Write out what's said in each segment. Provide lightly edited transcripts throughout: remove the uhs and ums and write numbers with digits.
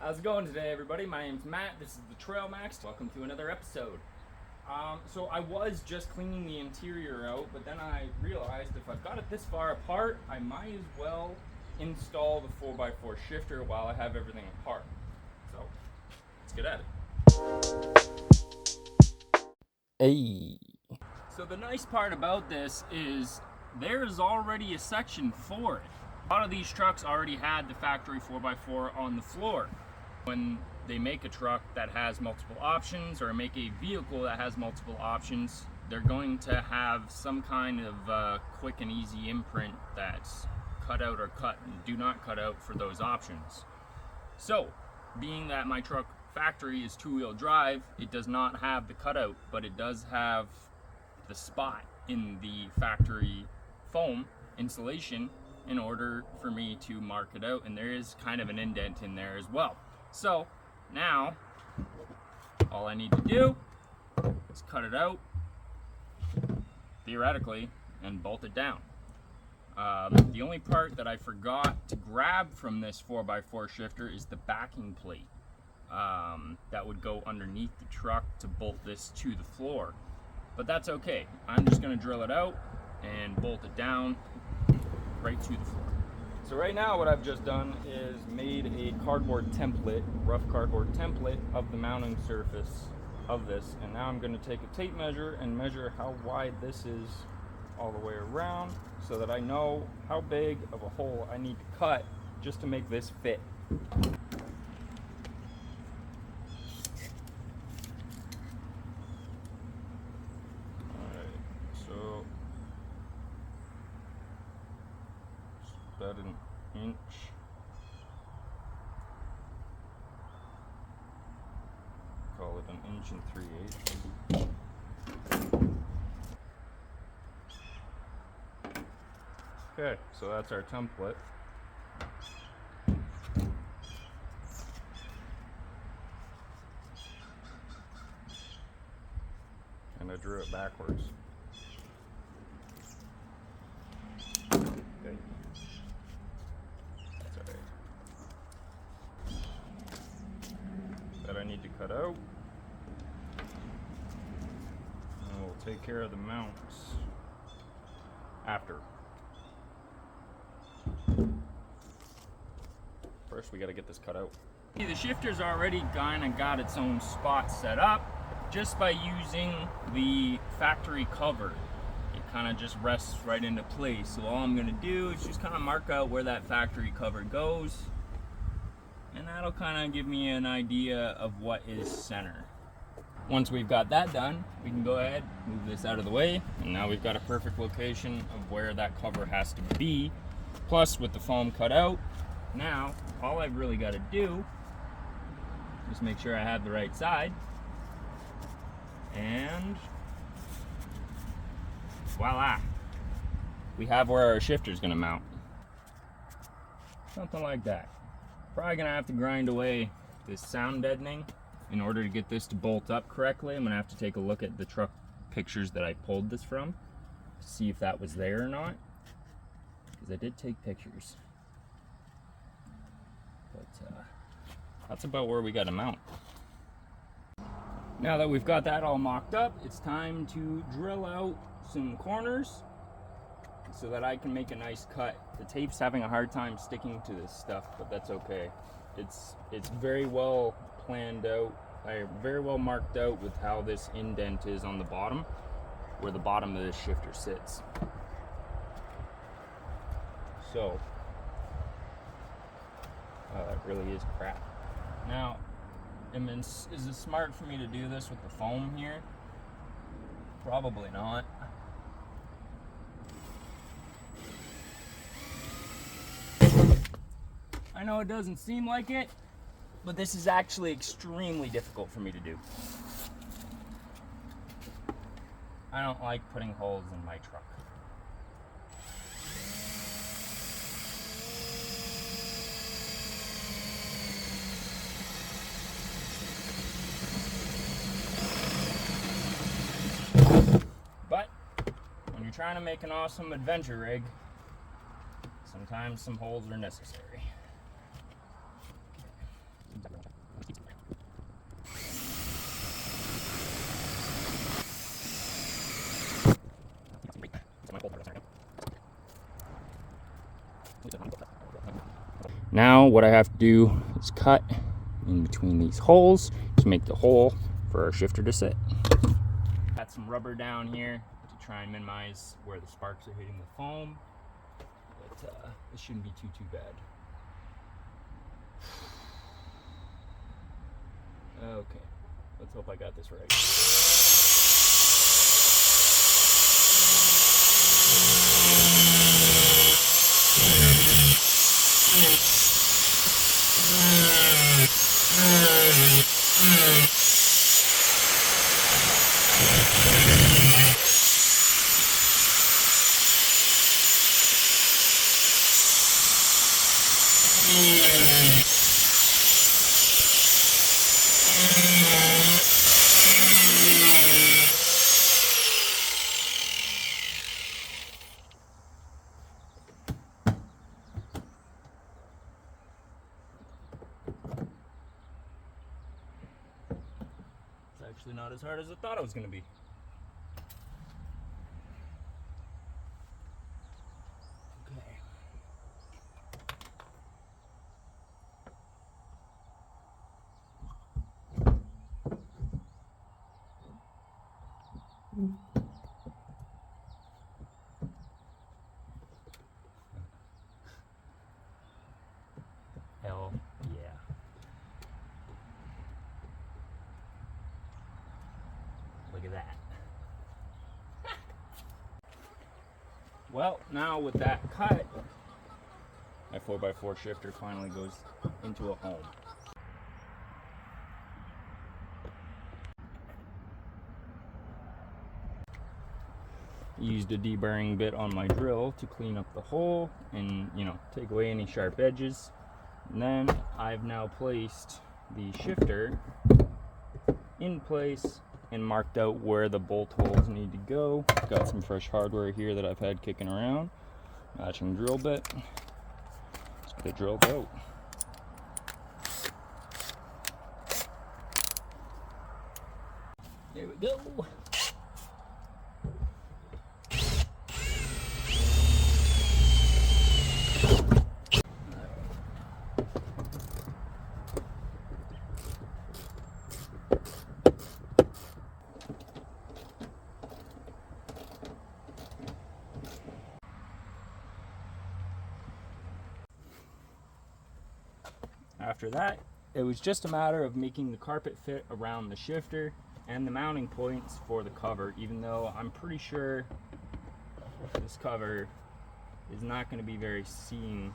How's it going today, everybody? My name's Matt. This is the Trail Max. Welcome to another episode. So I was just cleaning the interior out, but then I realized if I've got it this far apart, I might as well install the 4x4 shifter while I have everything apart. So let's get at it. Hey. So the nice part about this is there's already a section for it. A lot of these trucks already had the factory 4x4 on the floor. When they make a truck that has multiple options or make a vehicle that has multiple options, they're going to have some kind of quick and easy imprint that's cut out or cut and do not cut out for those options. So, being that my truck factory is two-wheel drive, it does not have the cutout, but it does have the spot in the factory foam insulation in order for me to mark it out, and there is kind of an indent in there as well. So now all I need to do is cut it out theoretically and bolt it down. The only part that I forgot to grab from this 4x4 shifter is the backing plate that would go underneath the truck to bolt this to the floor, but that's okay. I'm just going to drill it out and bolt it down right to the floor. So right now what I've just done is made a cardboard template, rough cardboard template of the mounting surface of this, and now I'm going to take a tape measure and measure how wide this is all the way around so that I know how big of a hole I need to cut just to make this fit. About an inch. Call it an inch and 3/8. Okay, so that's our template. And I drew it backwards. Okay. That I need to cut out, and we'll take care of the mounts after. First we got to get this cut out. See, the shifter's already kind of got its own spot set up just by using the factory cover. It kind of just rests right into place, so all I'm going to do is just kind of mark out where that factory cover goes, and that'll kind of give me an idea of what is center. Once we've got that done, we can go ahead, move this out of the way, and now we've got a perfect location of where that cover has to be. Plus, with the foam cut out, now all I've really got to do is make sure I have the right side, and voila, we have where our shifter's going to mount. Something like that. Probably gonna have to grind away this sound deadening in order to get this to bolt up correctly. I'm gonna have to take a look at the truck pictures that I pulled this from to see if that was there or not, because I did take pictures. But that's about where we got to mount. Now that we've got that all mocked up, it's time to drill out some corners so that I can make a nice cut. The tape's having a hard time sticking to this stuff, but that's okay. It's very well planned out, very well marked out with how this indent is on the bottom, where the bottom of this shifter sits. So, oh, that really is crap. Now, is it smart for me to do this with the foam here? Probably not. I know it doesn't seem like it, but this is actually extremely difficult for me to do. I don't like putting holes in my truck. But when you're trying to make an awesome adventure rig, sometimes some holes are necessary. Now what I have to do is cut in between these holes to make the hole for our shifter to sit. Got some rubber down here to try and minimize where the sparks are hitting the foam, but this shouldn't be too bad. Okay, let's hope I got this right. Actually not as hard as I thought it was going to be. Okay. Hell yeah. Look at that. Well, now with that cut, my 4x4 shifter finally goes into a home. Used a deburring bit on my drill to clean up the hole and, you know, take away any sharp edges. And then I've now placed the shifter in place and marked out where the bolt holes need to go. Got some fresh hardware here that I've had kicking around. Matching drill bit. Let's get the drill out. There we go. After that, it was just a matter of making the carpet fit around the shifter and the mounting points for the cover, even though I'm pretty sure this cover is not going to be very seen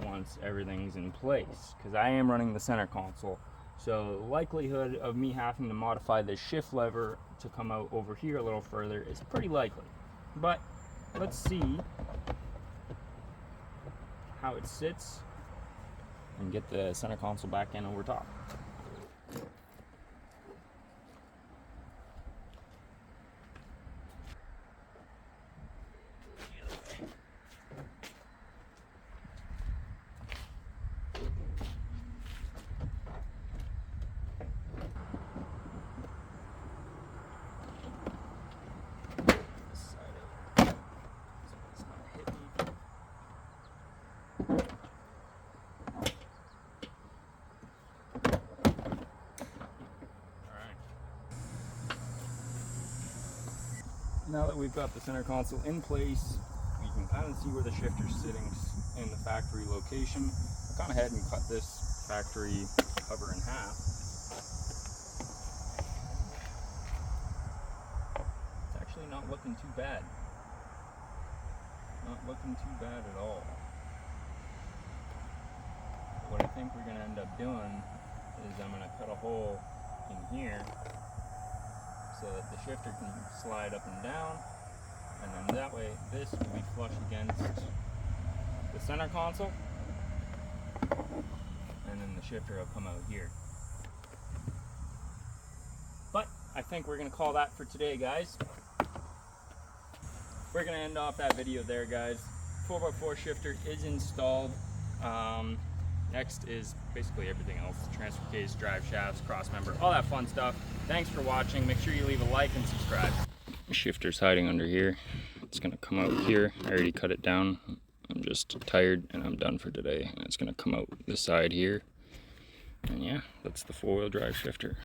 once everything's in place, because I am running the center console. So the likelihood of me having to modify this shift lever to come out over here a little further is pretty likely. But let's see how it sits and get the center console back in over top. Now that we've got the center console in place, we can kind of see where the shifter's sitting in the factory location. I've gone ahead and cut this factory cover in half. It's actually not looking too bad. Not looking too bad at all. What I think we're going to end up doing is I'm going to cut a hole in here so that the shifter can slide up and down, and then that way this will be flush against the center console, and then the shifter will come out here. But I think we're going to call that for today, guys. We're going to end off that video there, guys. 4x4 shifter is installed. Next is basically everything else. Transfer case, drive shafts, cross member, all that fun stuff. Thanks for watching. Make sure you leave a like and subscribe. The shifter's hiding under here. It's gonna come out here. I already cut it down and I'm just tired and I'm done for today. And it's gonna come out this side here. And yeah, that's the 4-wheel drive shifter.